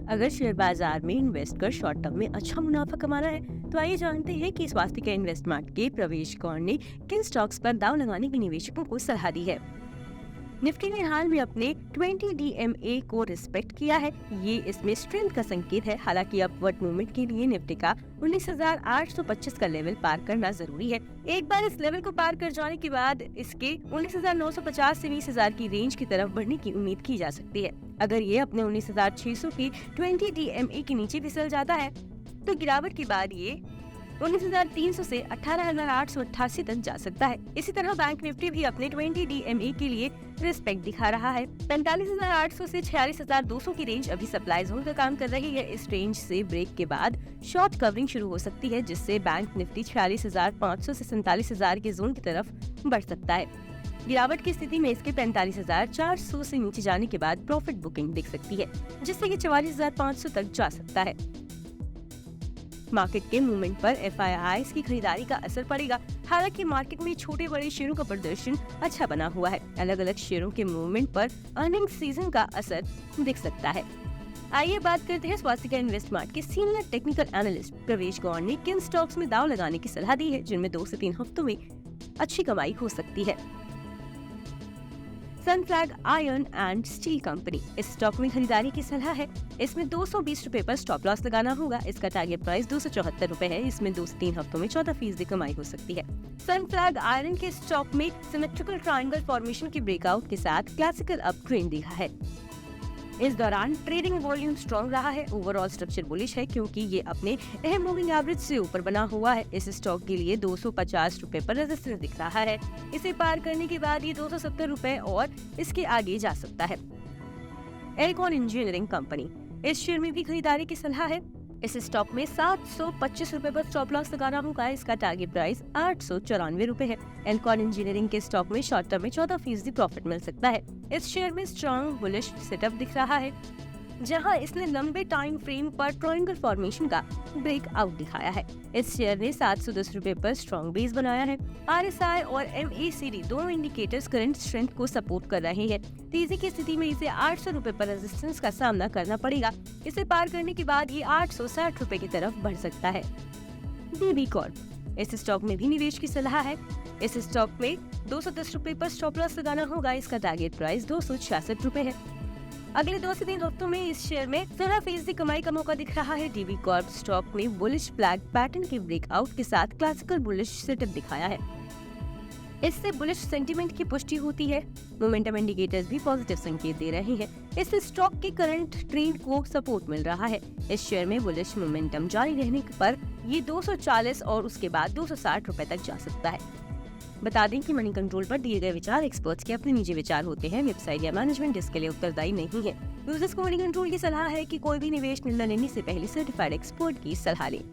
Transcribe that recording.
अगर शेयर बाजार में इन्वेस्ट कर शॉर्ट टर्म में अच्छा मुनाफा कमाना है, तो आइए जानते हैं कि स्वास्तिका इन्वेस्टमेंट के प्रवेश कौर ने किन स्टॉक्स पर दांव लगाने की निवेशकों को सलाह दी है। निफ्टी ने हाल में अपने 20 DMA को रिस्पेक्ट किया है। ये इसमें स्ट्रेंथ का संकेत है। हालांकि अपवर्ड मूवमेंट के लिए निफ्टी का 19,825 का लेवल पार करना जरूरी है। एक बार इस लेवल को पार कर जाने के बाद इसके 19,950 से 20,000 की रेंज की तरफ बढ़ने की उम्मीद की जा सकती है। अगर ये अपने 19,600 की 20 DMA के नीचे फिसल जाता है तो गिरावट के बाद ये 19,300 से 18,888 तक जा सकता है। इसी तरह बैंक निफ्टी भी अपने 20 DMA के लिए रिस्पेक्ट दिखा रहा है। 45,800 से 46,200 की रेंज अभी सप्लाई जोन का काम कर रही है। इस रेंज से ब्रेक के बाद शॉर्ट कवरिंग शुरू हो सकती है, जिससे बैंक निफ्टी 46,500 से 47,000 के जोन की तरफ बढ़ सकता है। गिरावट की स्थिति में इसके 45,400 से नीचे जाने के बाद प्रॉफिट बुकिंग दिख सकती है, जिससे ये 44,500 तक जा सकता है। मार्केट के मूवमेंट पर FIIs की खरीदारी का असर पड़ेगा। हालांकि मार्केट में छोटे बड़े शेयरों का प्रदर्शन अच्छा बना हुआ है। अलग अलग शेयरों के मूवमेंट पर अर्निंग सीजन का असर दिख सकता है। आइए बात करते हैं स्वास्तिका इन्वेस्टमेंट के सीनियर टेक्निकल एनालिस्ट प्रवेश गौर ने किन स्टॉक्स में दांव लगाने की सलाह दी है, जिनमें 2 से 3 हफ्तों में अच्छी कमाई हो सकती है। Sunflag iron and steel company, इस स्टॉक में खरीदारी की सलाह है। इसमें 220 रुपए पर स्टॉप लॉस लगाना होगा। इसका टारगेट प्राइस 274 रुपए है। इसमें 2 से 3 हफ्तों में 14% कमाई हो सकती है। सनफ्लैग आयरन के स्टॉक में सिमेट्रिकल ट्रायंगल फॉर्मेशन के ब्रेकआउट के साथ क्लासिकल अप ट्रेंड दिखा है। इस दौरान ट्रेडिंग वॉल्यूम स्ट्रॉन्ग रहा है। ओवरऑल स्ट्रक्चर बुलिश है क्योंकि ये अपने अहम मूविंग एवरेज से ऊपर बना हुआ है। इस स्टॉक के लिए 250 रुपए पर रेजिस्टेंस दिख रहा है। इसे पार करने के बाद ये 270 रुपए और इसके आगे जा सकता है। एल्कॉन इंजीनियरिंग कंपनी, इस शेयर में भी खरीदारी की सलाह है। इस स्टॉक में 725 रुपए पर स्टॉप लॉस लगाना होगा। इसका टारगेट प्राइस 894 रुपए है। एल्कॉन इंजीनियरिंग के स्टॉक में शॉर्ट टर्म में 14% प्रॉफिट मिल सकता है। इस शेयर में स्ट्रॉन्ग बुलिश सेटअप दिख रहा है, जहां इसने लंबे टाइम फ्रेम पर ट्रायंगल फॉर्मेशन का ब्रेकआउट दिखाया है। इस शेयर ने 710 रुपए पर स्ट्रॉन्ग बेस बनाया है। RSI और MACD दोनों इंडिकेटर्स करंट स्ट्रेंथ को सपोर्ट कर रहे हैं। तेजी की स्थिति में इसे 800 रुपए पर रेजिस्टेंस का सामना करना पड़ेगा। इसे पार करने के बाद ये 860 रुपए की तरफ बढ़ सकता है। DB कॉर्प, इस स्टॉक में भी निवेश की सलाह है। इस स्टॉक में 210 रुपए पर स्टॉप लॉस लगाना होगा। इसका टारगेट प्राइस 266 रुपए है। अगले 2 से 3 हफ्तों में इस शेयर में 13% कमाई का मौका दिख रहा है। DB कॉर्प स्टॉक में बुलिश फ्लैग पैटर्न के ब्रेकआउट के साथ क्लासिकल बुलिश सेटअप दिखाया है। इससे बुलिश सेंटीमेंट की पुष्टि होती है। मोमेंटम इंडिकेटर्स भी पॉजिटिव संकेत दे रहे हैं। इससे स्टॉक के करंट ट्रेंड को सपोर्ट मिल रहा है। इस शेयर में बुलिश मोमेंटम जारी रहने पर ये 240 और उसके बाद 260 रुपए तक जा सकता है। बता दें कि मनी कंट्रोल पर दिए गए विचार एक्सपर्ट्स के अपने निजी विचार होते हैं। वेबसाइट या मैनेजमेंट इसके लिए उत्तरदायी नहीं है। यूजर्स को मनी कंट्रोल की सलाह है कि कोई भी निवेश निर्णय लेने से पहले सर्टिफाइड एक्सपर्ट की सलाह लें।